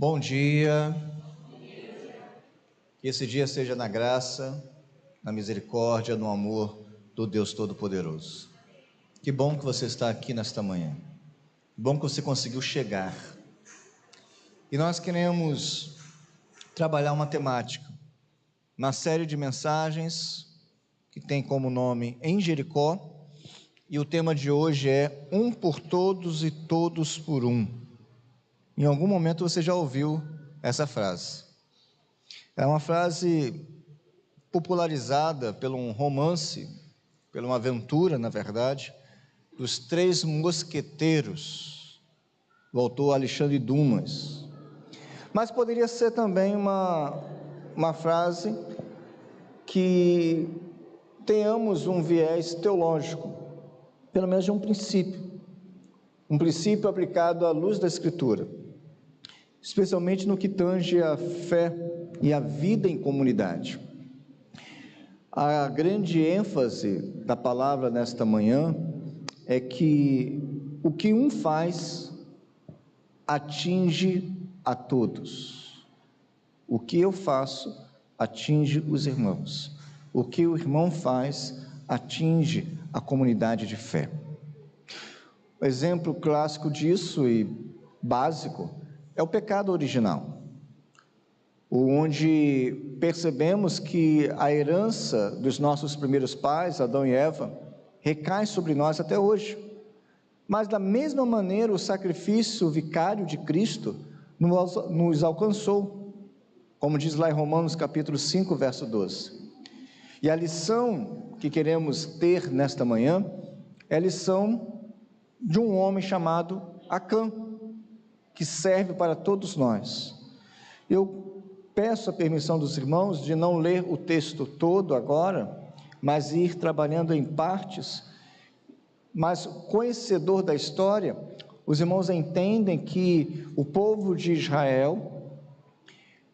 Bom dia, que esse dia seja na graça, na misericórdia, no amor do Deus Todo-Poderoso. Que bom que você está aqui nesta manhã, que bom que você conseguiu chegar. E nós queremos trabalhar uma temática, na série de mensagens que tem como nome Em Jericó, e o tema de hoje é Um por Todos e Todos por Um. Em algum momento você já ouviu essa frase. É uma frase popularizada por um romance, por uma aventura, na verdade, dos Três Mosqueteiros, do autor Alexandre Dumas. Mas poderia ser também uma frase que tenhamos um viés teológico, pelo menos de um princípio aplicado à luz da Escritura, especialmente no que tange a fé e a vida em comunidade. A grande ênfase da palavra nesta manhã é que o que um faz atinge a todos. O que eu faço atinge os irmãos. O que o irmão faz atinge a comunidade de fé. O exemplo clássico disso e básico é o pecado original, onde percebemos que a herança dos nossos primeiros pais, Adão e Eva, recai sobre nós até hoje. Mas da mesma maneira o sacrifício vicário de Cristo nos alcançou, como diz lá em Romanos capítulo 5, verso 12. E a lição que queremos ter nesta manhã é a lição de um homem chamado Acã, que serve para todos nós. Eu peço a permissão dos irmãos de não ler o texto todo agora, mas ir trabalhando em partes. Mas conhecedor da história, os irmãos entendem que o povo de Israel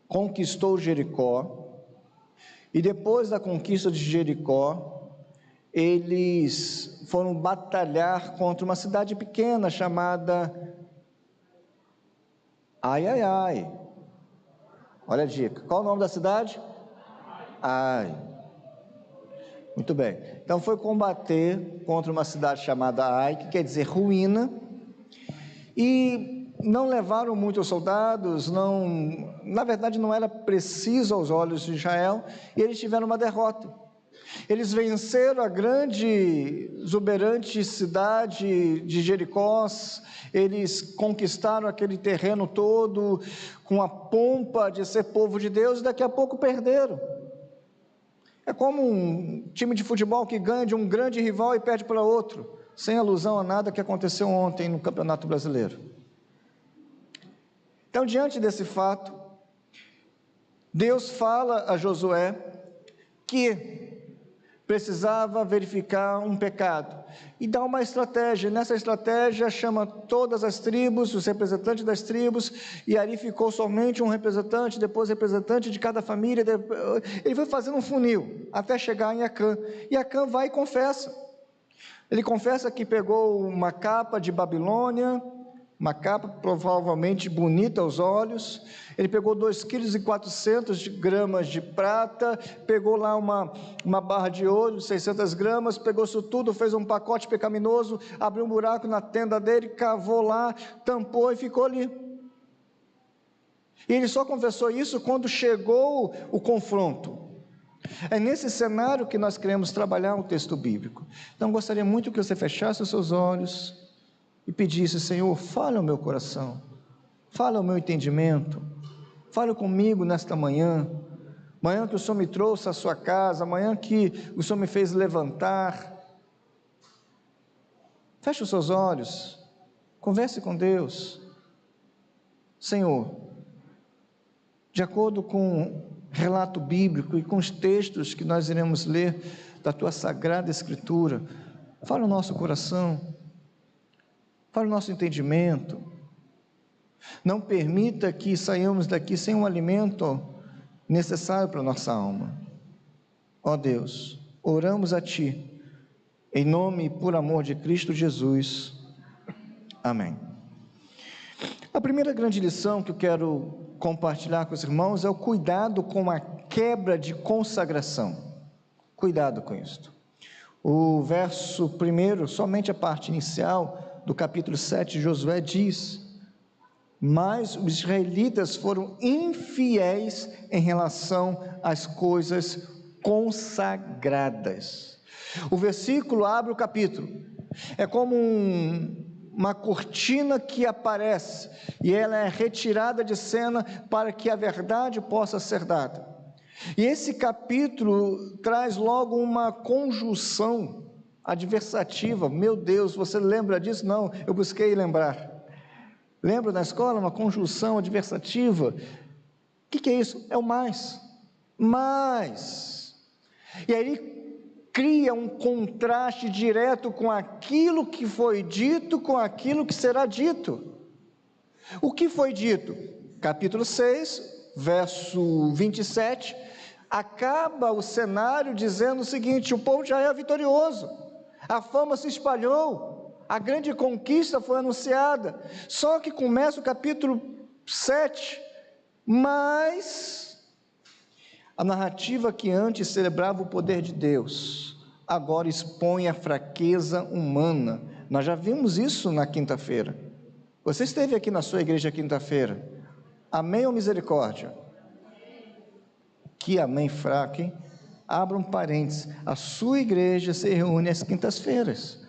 conquistou Jericó, e depois da conquista de Jericó, eles foram batalhar contra uma cidade pequena chamada Ai. Olha a dica. Qual o nome da cidade? Ai. Muito bem. Então foi combater contra uma cidade chamada Ai, que quer dizer ruína, e não levaram muitos soldados, na verdade não era preciso aos olhos de Israel, e eles tiveram uma derrota. Eles venceram a grande, exuberante cidade de Jericó, eles conquistaram aquele terreno todo, com a pompa de ser povo de Deus, e daqui a pouco perderam. É como um time de futebol que ganha de um grande rival e perde para outro, sem alusão a nada que aconteceu ontem no Campeonato Brasileiro. Então, diante desse fato, Deus fala a Josué que precisava verificar um pecado, e dá uma estratégia. Nessa estratégia chama todas as tribos, os representantes das tribos, e ali ficou somente um representante, depois representante de cada família, ele foi fazendo um funil, até chegar em Acã, e Acã vai e confessa. Ele confessa que pegou uma capa de Babilônia, uma capa provavelmente bonita aos olhos. Ele pegou 2,4 kg de prata, pegou lá uma barra de ouro de 600 gramas, pegou isso tudo, fez um pacote pecaminoso, abriu um buraco na tenda dele, cavou lá, tampou e ficou ali. E ele só confessou isso quando chegou o confronto. É nesse cenário que nós queremos trabalhar o texto bíblico. Então gostaria muito que você fechasse os seus olhos e pedisse: Senhor, fala ao meu coração, fala ao meu entendimento, fala comigo nesta manhã que o Senhor me trouxe à sua casa, amanhã que o Senhor me fez levantar. Feche os seus olhos, converse com Deus. Senhor, de acordo com o relato bíblico e com os textos que nós iremos ler da Tua Sagrada Escritura, fala o nosso coração, fala o nosso entendimento. Não permita que saiamos daqui sem um alimento necessário para a nossa alma. Ó Deus, oramos a Ti, em nome e por amor de Cristo Jesus. Amém. A primeira grande lição que eu quero compartilhar com os irmãos é o cuidado com a quebra de consagração. Cuidado com isso. O verso 1, somente a parte inicial do capítulo 7 de Josué diz: mas os israelitas foram infiéis em relação às coisas consagradas. O versículo abre o capítulo, é como uma cortina que aparece, e ela é retirada de cena para que a verdade possa ser dada. E esse capítulo traz logo uma conjunção adversativa. Meu Deus, você lembra disso? Não, eu busquei lembrar. Lembra na escola uma conjunção adversativa? O que é isso? É o mais. Mais. E aí cria um contraste direto com aquilo que foi dito, com aquilo que será dito. O que foi dito? Capítulo 6, verso 27, acaba o cenário dizendo o seguinte: o povo já é vitorioso, a fama se espalhou, a grande conquista foi anunciada. Só que começa o capítulo 7, mas a narrativa que antes celebrava o poder de Deus, agora expõe a fraqueza humana. Nós já vimos isso na quinta-feira. Você esteve aqui na sua igreja quinta-feira. Amém ou misericórdia? Que amém fraco, hein? Abra um parênteses. A sua igreja se reúne às quintas-feiras.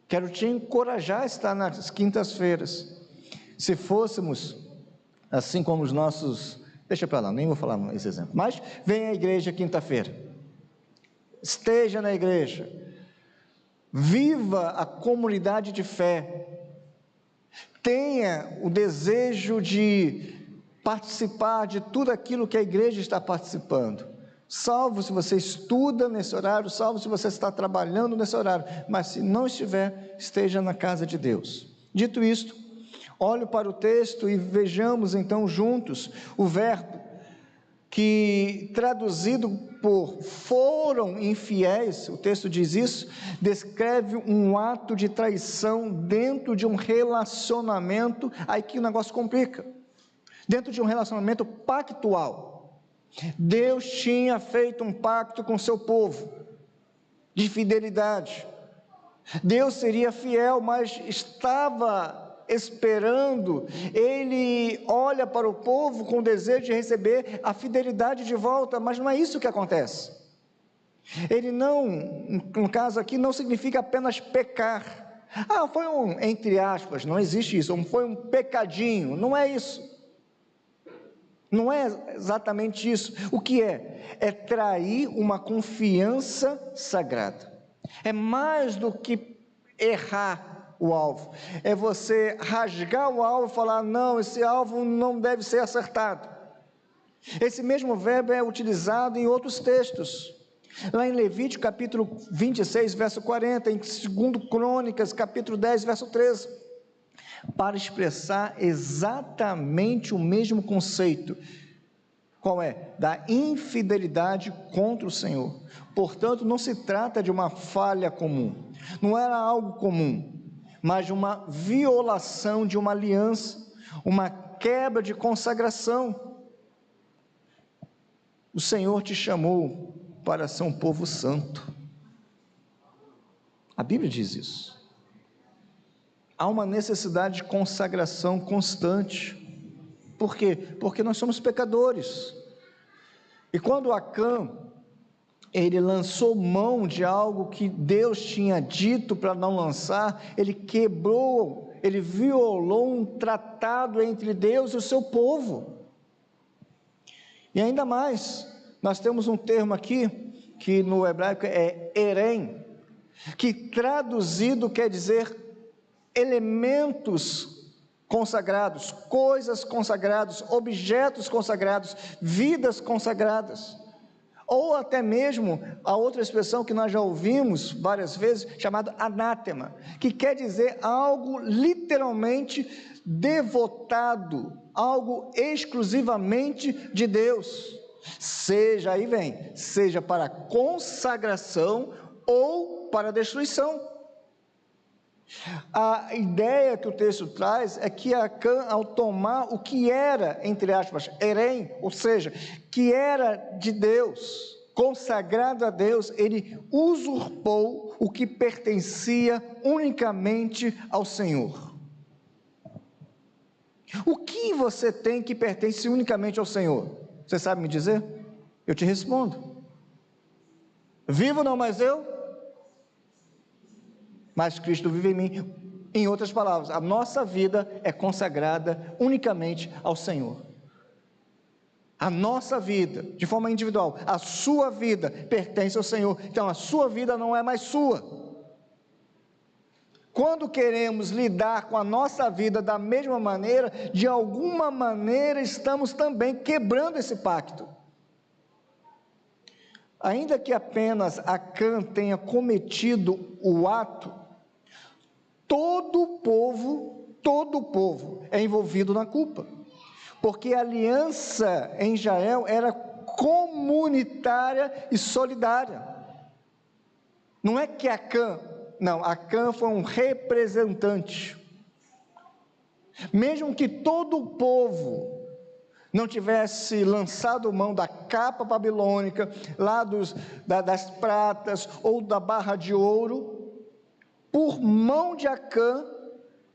Quero te encorajar a estar nas quintas-feiras. Se fôssemos assim como os nossos... Deixa para lá, nem vou falar esse exemplo. Mas venha à igreja quinta-feira. Esteja na igreja. Viva a comunidade de fé. Tenha o desejo de participar de tudo aquilo que a igreja está participando. Salvo se você estuda nesse horário, salvo se você está trabalhando nesse horário. Mas se não estiver, esteja na casa de Deus. Dito isto, olhe para o texto e vejamos então juntos o verbo que, traduzido por foram infiéis, o texto diz isso, descreve um ato de traição dentro de um relacionamento, aí que o negócio complica, dentro de um relacionamento pactual. Deus tinha feito um pacto com seu povo, de fidelidade. Deus seria fiel, mas estava esperando. Ele olha para o povo com desejo de receber a fidelidade de volta, mas não é isso que acontece. Ele não, no caso aqui, não significa apenas pecar. Foi entre aspas, não existe isso, foi um pecadinho, não é isso. Não é exatamente isso. O que é? É trair uma confiança sagrada. É mais do que errar o alvo, é você rasgar o alvo e falar: não, esse alvo não deve ser acertado. Esse mesmo verbo é utilizado em outros textos, lá em Levítico capítulo 26, verso 40, em 2 Crônicas capítulo 10, verso 13, para expressar exatamente o mesmo conceito. Qual é? Da infidelidade contra o Senhor. Portanto, não se trata de uma falha comum, não era algo comum, mas de uma violação de uma aliança, uma quebra de consagração. O Senhor te chamou para ser um povo santo. A Bíblia diz isso. Há uma necessidade de consagração constante. Por quê? Porque nós somos pecadores. E quando Acã, ele lançou mão de algo que Deus tinha dito para não lançar, ele quebrou, ele violou um tratado entre Deus e o seu povo. E ainda mais, nós temos um termo aqui, que no hebraico é erem, que traduzido quer dizer elementos consagrados, coisas consagradas, objetos consagrados, vidas consagradas. Ou até mesmo a outra expressão que nós já ouvimos várias vezes, chamada anátema, que quer dizer algo literalmente devotado, algo exclusivamente de Deus, seja, aí vem, seja para consagração ou para destruição. A ideia que o texto traz é que Acã, ao tomar o que era, entre aspas, herém, ou seja, que era de Deus, consagrado a Deus, ele usurpou o que pertencia unicamente ao Senhor. O que você tem que pertence unicamente ao Senhor? Você sabe me dizer? Eu te respondo: vivo não mais eu, mas Cristo vive em mim. Em outras palavras, a nossa vida é consagrada unicamente ao Senhor. A nossa vida, de forma individual, a sua vida pertence ao Senhor. Então a sua vida não é mais sua. Quando queremos lidar com a nossa vida da mesma maneira, de alguma maneira estamos também quebrando esse pacto. Ainda que apenas Acã tenha cometido o ato, todo o povo é envolvido na culpa, porque a aliança em Israel era comunitária e solidária. Não é que Acã foi um representante. Mesmo que todo o povo não tivesse lançado mão da capa babilônica, lá das pratas ou da barra de ouro, por mão de Acã,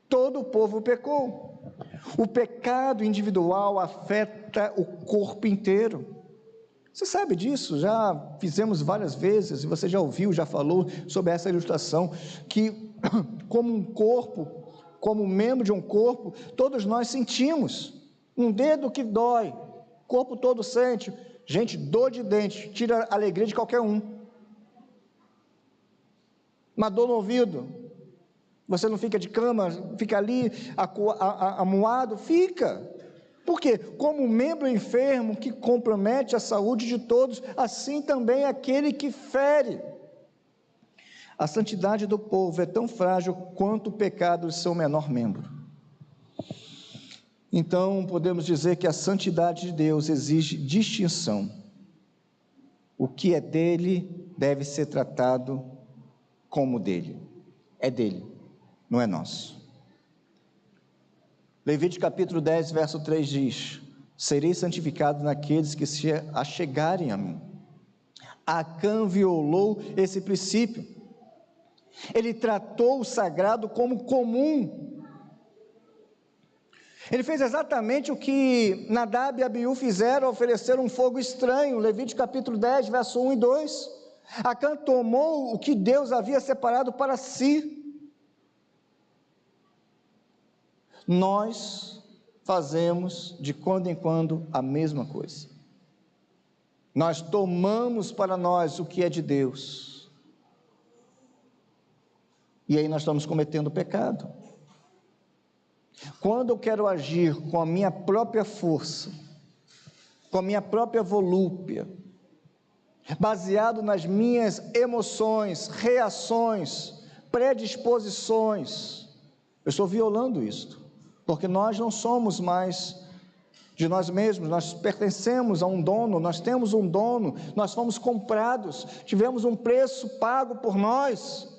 todo o povo pecou. O pecado individual afeta o corpo inteiro. Você sabe disso, já fizemos várias vezes, e você já ouviu, já falou sobre essa ilustração, que como um corpo, como membro de um corpo, todos nós sentimos. Um dedo que dói, o corpo todo sente. Gente, dor de dente tira a alegria de qualquer um. Uma dor no ouvido, você não fica de cama, fica ali amuado? Fica. Por quê? Como um membro enfermo que compromete a saúde de todos, assim também aquele que fere. A santidade do povo é tão frágil quanto o pecado de seu menor membro. Então, podemos dizer que a santidade de Deus exige distinção. O que é dele deve ser tratado como dele. É dele, não é nosso. Levítico capítulo 10, verso 3 diz: serei santificado naqueles que se achegarem a mim. Acã violou esse princípio. Ele tratou o sagrado como comum. Ele fez exatamente o que Nadab e Abiú fizeram, ofereceram um fogo estranho. Levítico capítulo 10, verso 1 e 2. Acã tomou o que Deus havia separado para si. Nós fazemos de quando em quando a mesma coisa. Nós tomamos para nós o que é de Deus, e aí nós estamos cometendo pecado. Quando eu quero agir com a minha própria força, com a minha própria volúpia, baseado nas minhas emoções, reações, predisposições, eu estou violando isto. Porque nós não somos mais de nós mesmos, nós pertencemos a um dono, nós temos um dono, nós fomos comprados, tivemos um preço pago por nós.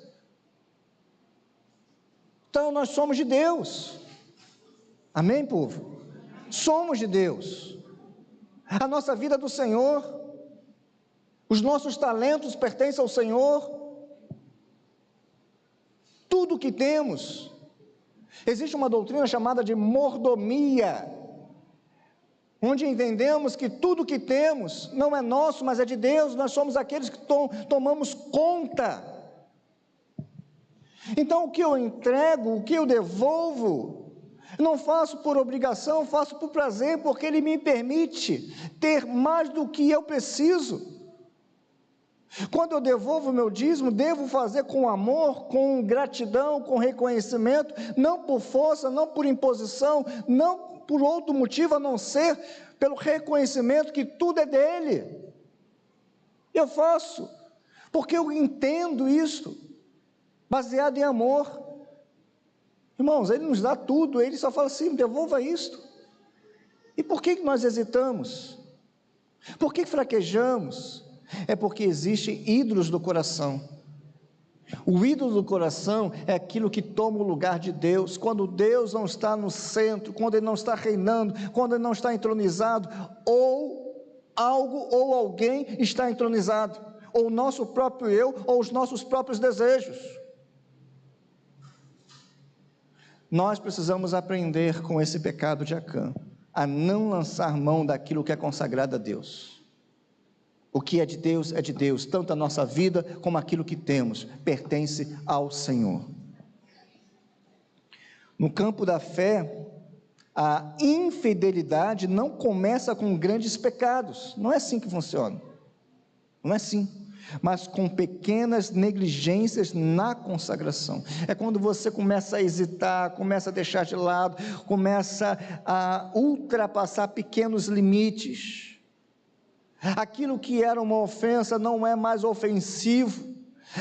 Então nós somos de Deus. Amém, povo? Somos de Deus. A nossa vida é do Senhor. Os nossos talentos pertencem ao Senhor. Tudo que temos. Existe uma doutrina chamada de mordomia, onde entendemos que tudo que temos não é nosso, mas é de Deus. Nós somos aqueles que tomamos conta. Então o que eu entrego, o que eu devolvo, não faço por obrigação, faço por prazer, porque Ele me permite ter mais do que eu preciso. Quando eu devolvo o meu dízimo, devo fazer com amor, com gratidão, com reconhecimento, não por força, não por imposição, não por outro motivo a não ser pelo reconhecimento que tudo é dele. Eu faço, porque eu entendo isso, baseado em amor. Irmãos, Ele nos dá tudo, Ele só fala assim: devolva isto. E por que nós hesitamos? Por que fraquejamos? É porque existem ídolos do coração. O ídolo do coração é aquilo que toma o lugar de Deus, quando Deus não está no centro, quando Ele não está reinando, quando Ele não está entronizado, ou algo ou alguém está entronizado, ou o nosso próprio eu, ou os nossos próprios desejos. Nós precisamos aprender com esse pecado de Acã, a não lançar mão daquilo que é consagrado a Deus. O que é de Deus, tanto a nossa vida como aquilo que temos, pertence ao Senhor. No campo da fé, a infidelidade não começa com grandes pecados, não é assim que funciona, não é assim, mas com pequenas negligências na consagração. É quando você começa a hesitar, começa a deixar de lado, começa a ultrapassar pequenos limites. Aquilo que era uma ofensa não é mais ofensivo,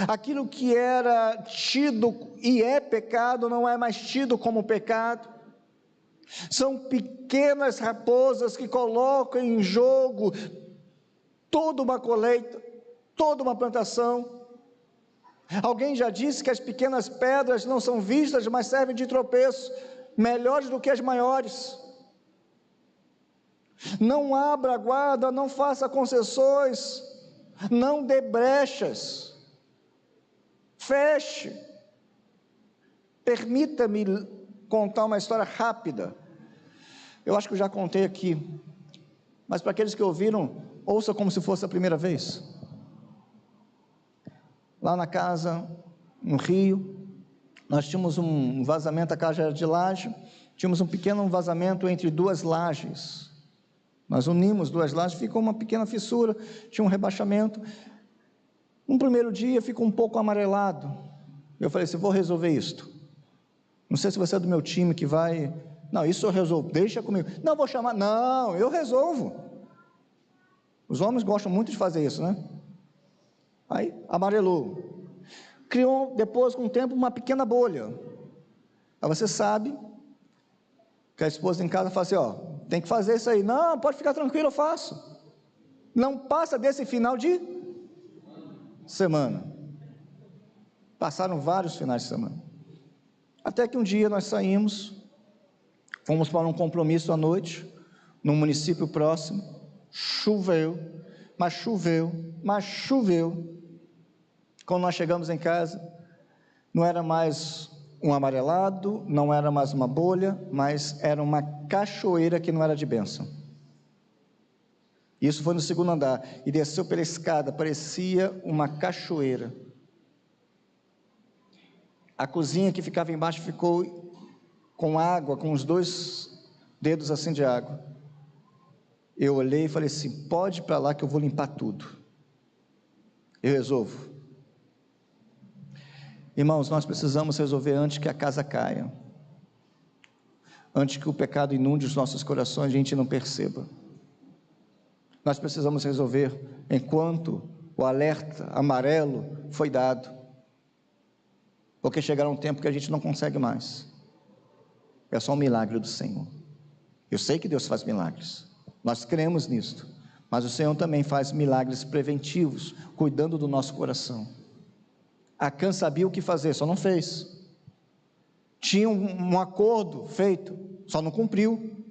aquilo que era tido e é pecado não é mais tido como pecado. São pequenas raposas que colocam em jogo toda uma colheita, toda uma plantação. Alguém já disse que as pequenas pedras não são vistas, mas servem de tropeço, melhores do que as maiores. Não abra a guarda, não faça concessões, não dê brechas, feche. Permita-me contar uma história rápida, eu acho que eu já contei aqui, mas para aqueles que ouviram, ouça como se fosse a primeira vez. Lá na casa, no Rio, nós tínhamos um vazamento, a casa era de laje, tínhamos um pequeno vazamento entre duas lajes. Nós unimos duas lajes, ficou uma pequena fissura, tinha um rebaixamento. No primeiro dia ficou um pouco amarelado. Eu falei assim, vou resolver isto. Não sei se você é do meu time que vai... Não, isso eu resolvo, deixa comigo. Não, vou chamar... Não, eu resolvo. Os homens gostam muito de fazer isso, né? Aí, amarelou. Criou, depois, com o tempo, uma pequena bolha. Aí você sabe que a esposa em casa fala assim, ó, tem que fazer isso aí. Não, pode ficar tranquilo, eu faço. Não passa desse final de semana. Passaram vários finais de semana. Até que um dia nós saímos, fomos para um compromisso à noite, num município próximo, choveu. Quando nós chegamos em casa, não era mais um amarelado, não era mais uma bolha, mas era uma cachoeira que não era de bênção. Isso foi no segundo andar, e desceu pela escada, parecia uma cachoeira. A cozinha que ficava embaixo ficou com água, com os 2 dedos assim de água. Eu olhei e falei assim, pode ir para lá que eu vou limpar tudo, eu resolvo. Irmãos, nós precisamos resolver antes que a casa caia, antes que o pecado inunde os nossos corações e a gente não perceba. Nós precisamos resolver enquanto o alerta amarelo foi dado, porque chegará um tempo que a gente não consegue mais. É só um milagre do Senhor. Eu sei que Deus faz milagres, nós cremos nisto, mas o Senhor também faz milagres preventivos, cuidando do nosso coração. Acã sabia o que fazer, só não fez. Tinha um acordo feito, só não cumpriu.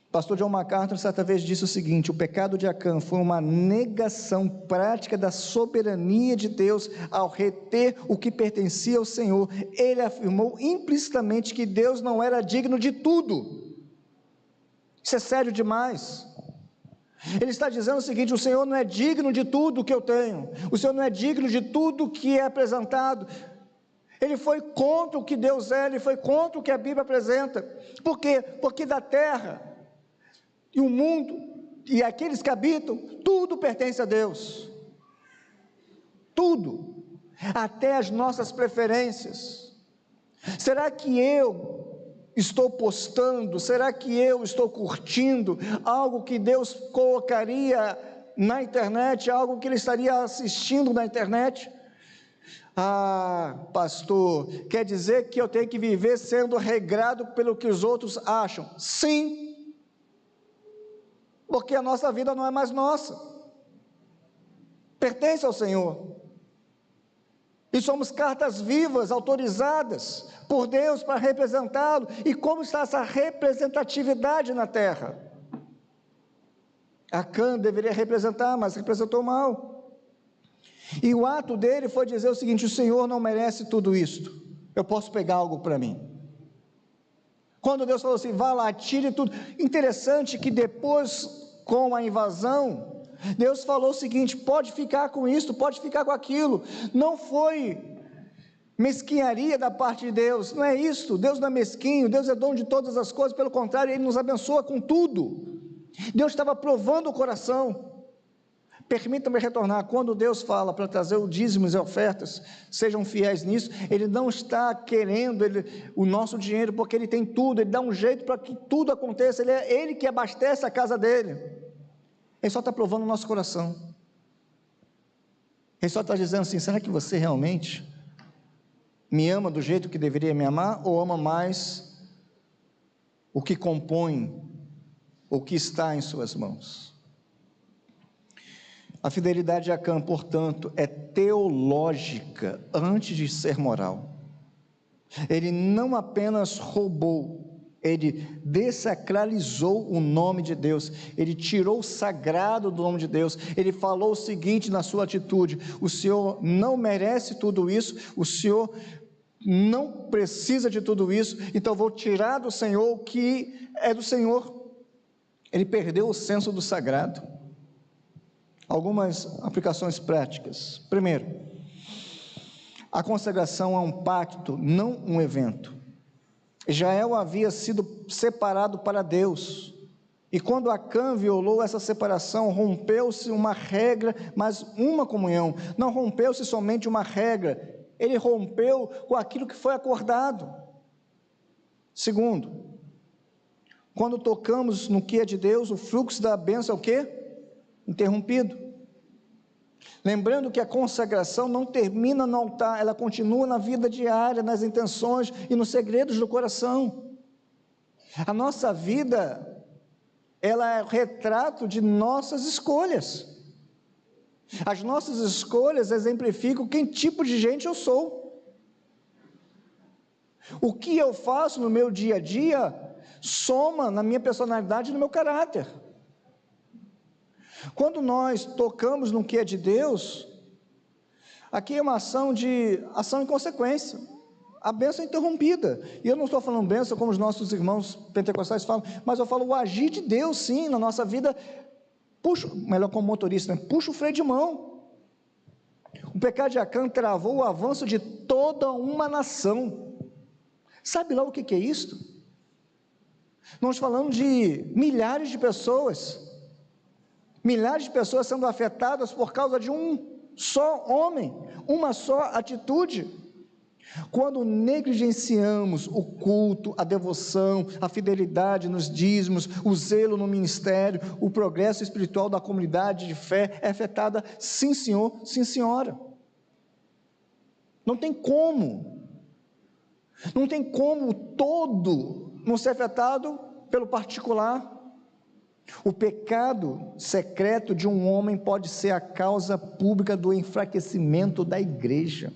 Pastor John MacArthur certa vez disse o seguinte, o pecado de Acã foi uma negação prática da soberania de Deus ao reter o que pertencia ao Senhor. Ele afirmou implicitamente que Deus não era digno de tudo. Isso é sério demais. Ele está dizendo o seguinte, o Senhor não é digno de tudo que eu tenho, o Senhor não é digno de tudo que é apresentado. Ele foi contra o que Deus é, ele foi contra o que a Bíblia apresenta. Por quê? Porque da terra e o mundo e aqueles que habitam, tudo pertence a Deus, tudo, até as nossas preferências. Será que eu estou postando, será que eu estou curtindo algo que Deus colocaria na internet, algo que Ele estaria assistindo na internet? Ah, pastor, quer dizer que eu tenho que viver sendo regrado pelo que os outros acham? Sim, porque a nossa vida não é mais nossa, pertence ao Senhor. e somos cartas vivas, autorizadas por Deus para representá-lo. E como está essa representatividade na terra? Acã deveria representar, mas representou mal. E o ato dele foi dizer o seguinte: o Senhor não merece tudo isto, eu posso pegar algo para mim. Quando Deus falou assim, vá lá, tire tudo. Interessante que depois, com a invasão, Deus falou o seguinte: pode ficar com isso, pode ficar com aquilo. Não foi mesquinharia da parte de Deus, não é isso. Deus não é mesquinho, Deus é dono de todas as coisas, pelo contrário, Ele nos abençoa com tudo. Deus estava provando o coração. Permitam-me retornar, quando Deus fala para trazer os dízimos e ofertas, sejam fiéis nisso, Ele não está querendo o nosso dinheiro, porque Ele tem tudo, Ele dá um jeito para que tudo aconteça, Ele que abastece a casa dele. Ele só está provando o nosso coração. Ele só está dizendo assim: será que você realmente me ama do jeito que deveria me amar, ou ama mais o que compõe, o que está em suas mãos? A fidelidade de Acã, portanto, é teológica antes de ser moral. Ele não apenas roubou, ele desacralizou o nome de Deus, ele tirou o sagrado do nome de Deus. Ele falou o seguinte na sua atitude: o Senhor não merece tudo isso, o Senhor não precisa de tudo isso, então vou tirar do Senhor o que é do Senhor. Ele perdeu o senso do sagrado. Algumas aplicações práticas. Primeiro, a consagração é um pacto, não um evento. Israel havia sido separado para Deus, e quando Acã violou essa separação, rompeu-se uma regra, mas uma comunhão. Não rompeu-se somente uma regra, ele rompeu com aquilo que foi acordado. Segundo, quando tocamos no que é de Deus, o fluxo da bênção é o quê? Interrompido. Lembrando que a consagração não termina no altar, ela continua na vida diária, nas intenções e nos segredos do coração. A nossa vida, ela é o retrato de nossas escolhas. As nossas escolhas exemplificam que tipo de gente eu sou. O que eu faço no meu dia a dia soma na minha personalidade e no meu caráter. Quando nós tocamos no que é de Deus, aqui é uma ação em consequência. A bênção é interrompida, e eu não estou falando bênção como os nossos irmãos pentecostais falam, mas eu falo o agir de Deus sim, na nossa vida. Melhor como motorista, né? Puxa o freio de mão. O pecado de Acã travou o avanço de toda uma nação. Sabe lá o que é isto? Nós falamos de milhares de pessoas sendo afetadas por causa de um só homem, uma só atitude. Quando negligenciamos o culto, a devoção, a fidelidade nos dízimos, o zelo no ministério, o progresso espiritual da comunidade de fé é afetada, sim senhor, sim senhora. Não tem como o todo não ser afetado pelo particular. O pecado secreto de um homem pode ser a causa pública do enfraquecimento da igreja.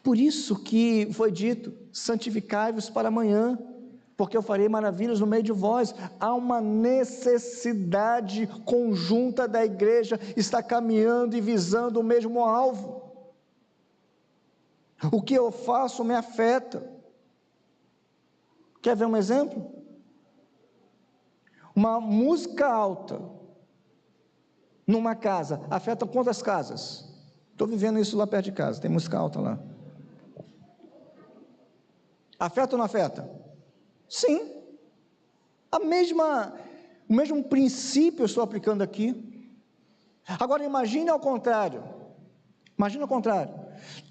Por isso que foi dito: santificai-vos para amanhã, porque eu farei maravilhas no meio de vós. Há uma necessidade conjunta da igreja, está caminhando e visando o mesmo alvo. O que eu faço me afeta. Quer ver um exemplo? Uma música alta numa casa afeta quantas casas? Estou vivendo isso lá perto de casa, tem música alta lá. Afeta ou não afeta? Sim. O mesmo princípio eu estou aplicando aqui. Agora imagine ao contrário.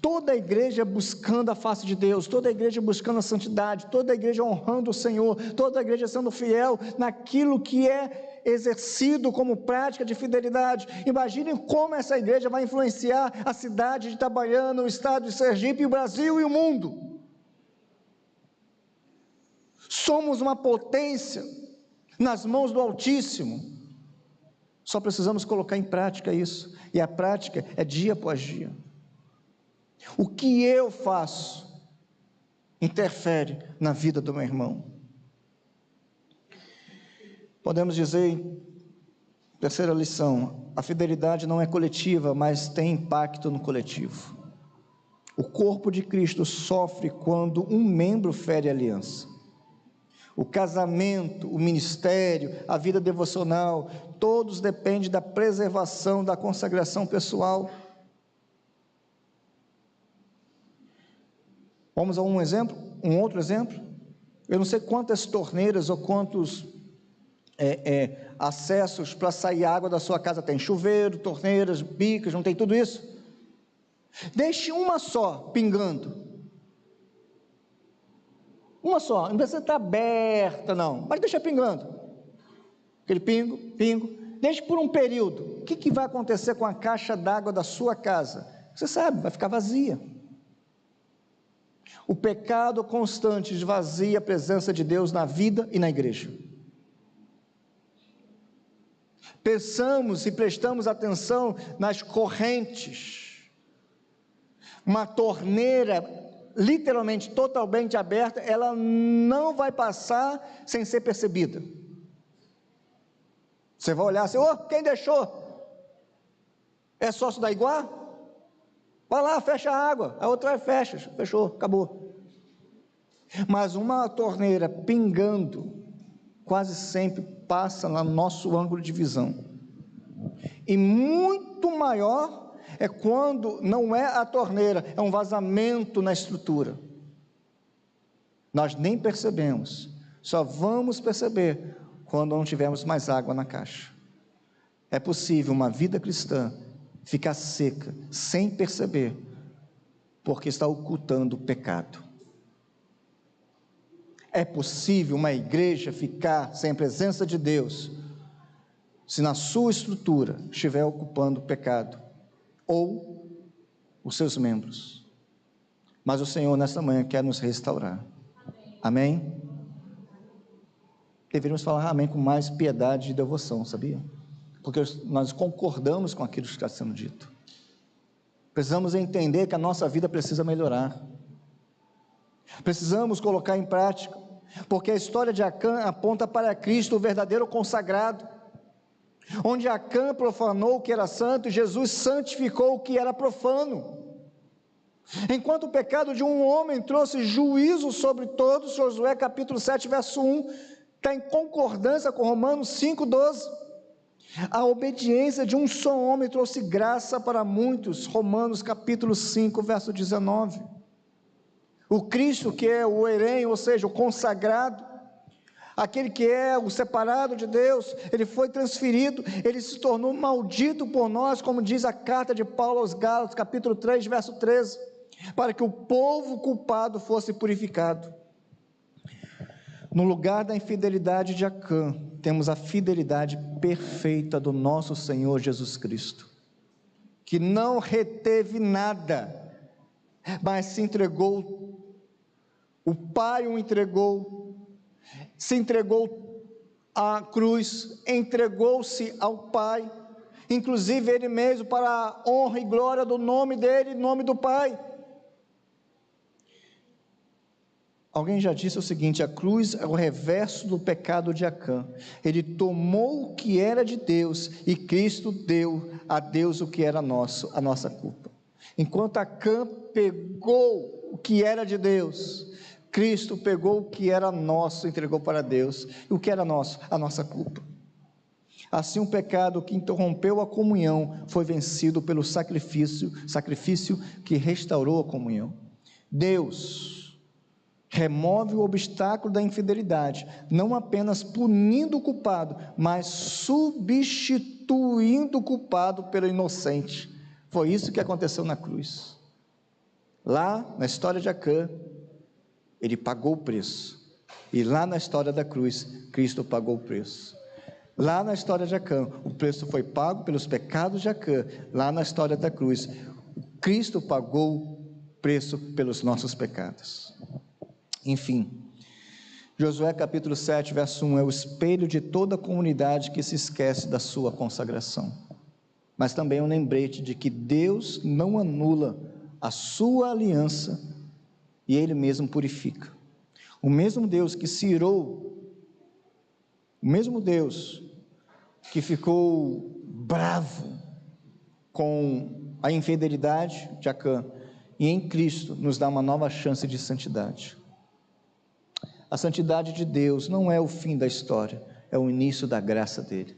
Toda a igreja buscando a face de Deus, toda a igreja buscando a santidade, toda a igreja honrando o Senhor, toda a igreja sendo fiel naquilo que é exercido como prática de fidelidade. Imaginem como essa igreja vai influenciar a cidade de Itabaiana, o estado de Sergipe, o Brasil e o mundo. Somos uma potência nas mãos do Altíssimo. Só precisamos colocar em prática isso, e a prática é dia após dia. O que eu faço interfere na vida do meu irmão. Podemos dizer, terceira lição, a fidelidade não é coletiva, mas tem impacto no coletivo. O corpo de Cristo sofre quando um membro fere a aliança. O casamento, o ministério, a vida devocional, todos dependem da preservação, da consagração pessoal. Vamos a um outro exemplo? Eu não sei quantas torneiras ou quantos acessos para sair água da sua casa tem. Chuveiro, torneiras, bicas, não tem tudo isso? Deixe uma só pingando. Uma só, não precisa estar aberta não, mas deixa pingando. Aquele pingo, deixe por um período. O que vai acontecer com a caixa d'água da sua casa? Você sabe, vai ficar vazia. O pecado constante esvazia a presença de Deus na vida e na igreja. Pensamos e prestamos atenção nas correntes. Uma torneira literalmente totalmente aberta, ela não vai passar sem ser percebida. Você vai olhar assim, quem deixou? É sócio da Iguá? Vai lá, fecha a água, a outra fecha, fechou, acabou. Mas uma torneira pingando, quase sempre passa no nosso ângulo de visão. E muito maior é quando não é a torneira, é um vazamento na estrutura. Nós nem percebemos, só vamos perceber quando não tivermos mais água na caixa. É possível uma vida cristã ficar seca, sem perceber, porque está ocultando o pecado. É possível uma igreja ficar sem a presença de Deus, se na sua estrutura estiver ocupando o pecado, ou os seus membros. Mas o Senhor nesta manhã quer nos restaurar. Amém? Deveríamos falar amém com mais piedade e devoção, sabia? Porque nós concordamos com aquilo que está sendo dito. Precisamos entender que a nossa vida precisa melhorar. Precisamos colocar em prática, porque a história de Acã aponta para Cristo, o verdadeiro consagrado. Onde Acã profanou o que era santo, Jesus santificou o que era profano. Enquanto o pecado de um homem trouxe juízo sobre todos, Josué capítulo 7, verso 1, está em concordância com Romanos 5,12. A obediência de um só homem trouxe graça para muitos, Romanos capítulo 5, verso 19. O Cristo que é o herém, ou seja, o consagrado, aquele que é o separado de Deus, ele foi transferido, ele se tornou maldito por nós, como diz a carta de Paulo aos Gálatas, capítulo 3, verso 13, para que o povo culpado fosse purificado. No lugar da infidelidade de Acã, temos a fidelidade perfeita do nosso Senhor Jesus Cristo, que não reteve nada, mas se entregou, o Pai o entregou, se entregou à cruz, entregou-se ao Pai, inclusive Ele mesmo, para a honra e glória do nome dEle, nome do Pai. Alguém já disse o seguinte: a cruz é o reverso do pecado de Acã. Ele tomou o que era de Deus, e Cristo deu a Deus o que era nosso, a nossa culpa. Enquanto Acã pegou o que era de Deus, Cristo pegou o que era nosso e entregou para Deus. E o que era nosso? A nossa culpa. Assim, o pecado que interrompeu a comunhão foi vencido pelo sacrifício que restaurou a comunhão. Deus remove o obstáculo da infidelidade, não apenas punindo o culpado, mas substituindo o culpado pelo inocente. Foi isso que aconteceu na cruz. Lá, na história de Acã, ele pagou o preço, e lá na história da cruz, Cristo pagou o preço. Lá na história de Acã, o preço foi pago pelos pecados de Acã. Lá na história da cruz, Cristo pagou o preço pelos nossos pecados. Enfim, Josué capítulo 7, verso 1, é o espelho de toda a comunidade que se esquece da sua consagração, mas também é um lembrete de que Deus não anula a sua aliança e Ele mesmo purifica. O mesmo Deus que se irou, o mesmo Deus que ficou bravo com a infidelidade de Acã, e em Cristo nos dá uma nova chance de santidade. A santidade de Deus não é o fim da história, é o início da graça dele.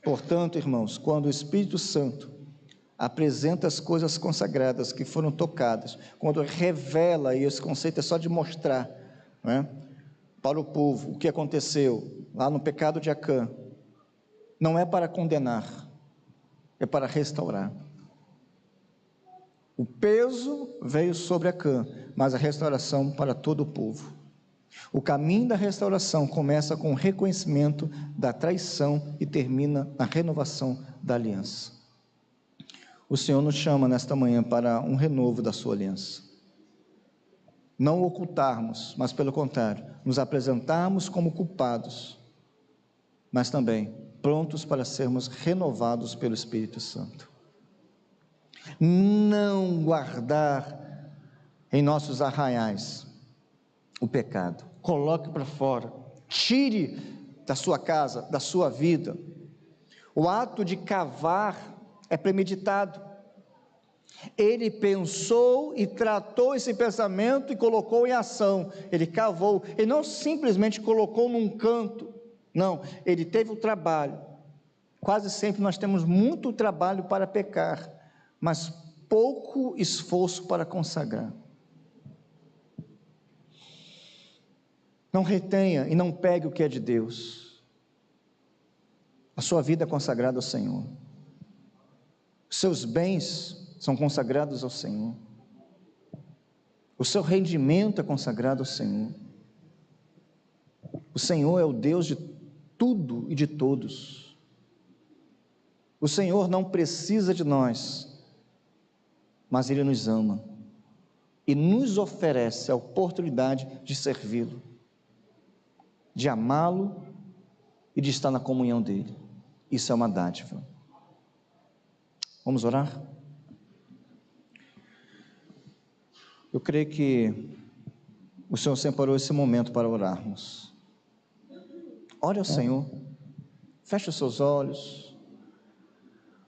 Portanto, irmãos, quando o Espírito Santo apresenta as coisas consagradas que foram tocadas, quando revela, e esse conceito é só de mostrar, né, para o povo o que aconteceu lá no pecado de Acã, não é para condenar, é para restaurar. O peso veio sobre Acã, mas a restauração para todo o povo. O caminho da restauração começa com o reconhecimento da traição e termina na renovação da aliança. O Senhor nos chama nesta manhã para um renovo da sua aliança. Não ocultarmos, mas pelo contrário, nos apresentarmos como culpados, mas também prontos para sermos renovados pelo Espírito Santo. Não guardar em nossos arraiais o pecado, coloque para fora, tire da sua casa, da sua vida. O ato de cavar é premeditado. Ele pensou e tratou esse pensamento e colocou em ação. Ele cavou, ele não simplesmente colocou num canto, não, ele teve o trabalho. Quase sempre nós temos muito trabalho para pecar, mas pouco esforço para consagrar. Não retenha e não pegue o que é de Deus. A sua vida é consagrada ao Senhor. Os seus bens são consagrados ao Senhor. O seu rendimento é consagrado ao Senhor. O Senhor é o Deus de tudo e de todos. O Senhor não precisa de nós, mas Ele nos ama e nos oferece a oportunidade de servi-lo, de amá-lo e de estar na comunhão dEle. Isso é uma dádiva. Vamos orar? Eu creio que o Senhor separou esse momento para orarmos. Ore ao Senhor, feche os seus olhos,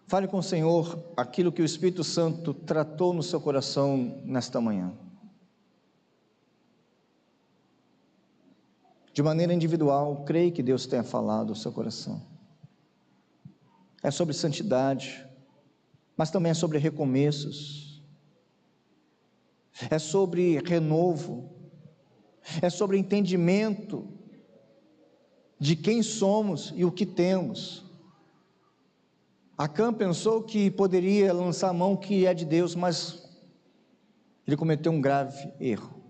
fale com o Senhor aquilo que o Espírito Santo tratou no seu coração nesta manhã. De maneira individual, creio que Deus tenha falado ao seu coração. É sobre santidade, mas também é sobre recomeços, é sobre renovo, é sobre entendimento de quem somos e o que temos. Acã pensou que poderia lançar a mão que é de Deus, mas ele cometeu um grave erro.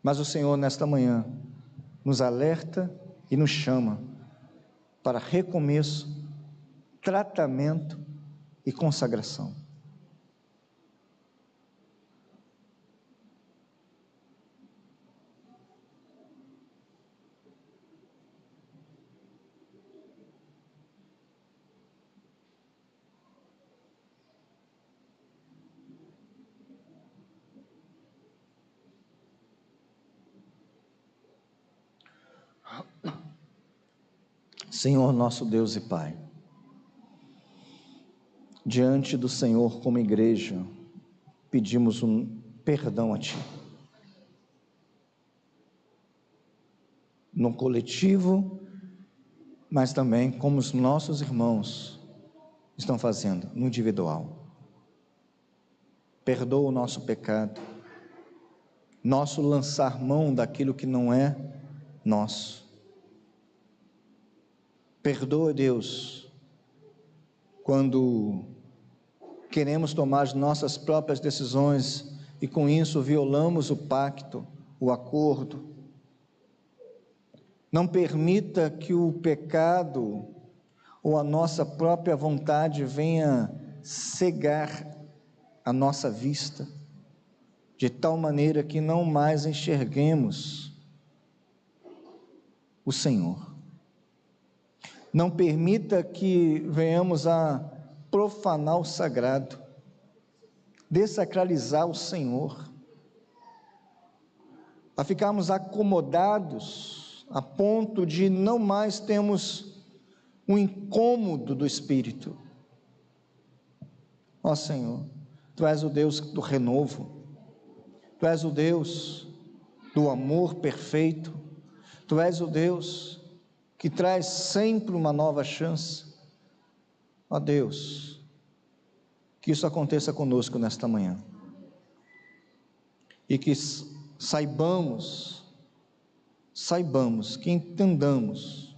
Mas o Senhor nesta manhã nos alerta e nos chama para recomeço, tratamento e consagração. Senhor nosso Deus e Pai, diante do Senhor como igreja, pedimos um perdão a Ti, no coletivo, mas também como os nossos irmãos estão fazendo, no individual. Perdoa o nosso pecado, nosso lançar mão daquilo que não é nosso. Perdoa, Deus, quando queremos tomar as nossas próprias decisões e com isso violamos o pacto, o acordo. Não permita que o pecado ou a nossa própria vontade venha cegar a nossa vista, de tal maneira que não mais enxerguemos o Senhor. Não permita que venhamos a profanar o sagrado, desacralizar o Senhor, a ficarmos acomodados a ponto de não mais termos um incômodo do Espírito. Ó Senhor, Tu és o Deus do renovo, Tu és o Deus do amor perfeito, Tu és o Deus que traz sempre uma nova chance. Ó Deus, que isso aconteça conosco nesta manhã, e que saibamos, que entendamos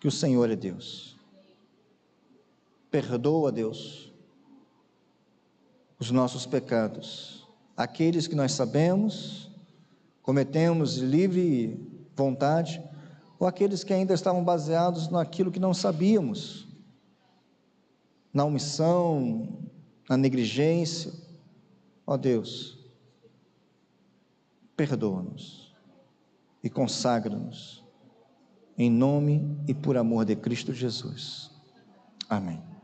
que o Senhor é Deus. Perdoa, Deus, os nossos pecados, aqueles que nós sabemos, cometemos de livre vontade, ou aqueles que ainda estavam baseados naquilo que não sabíamos, na omissão, na negligência. Ó Deus, perdoa-nos e consagra-nos, em nome e por amor de Cristo Jesus. Amém.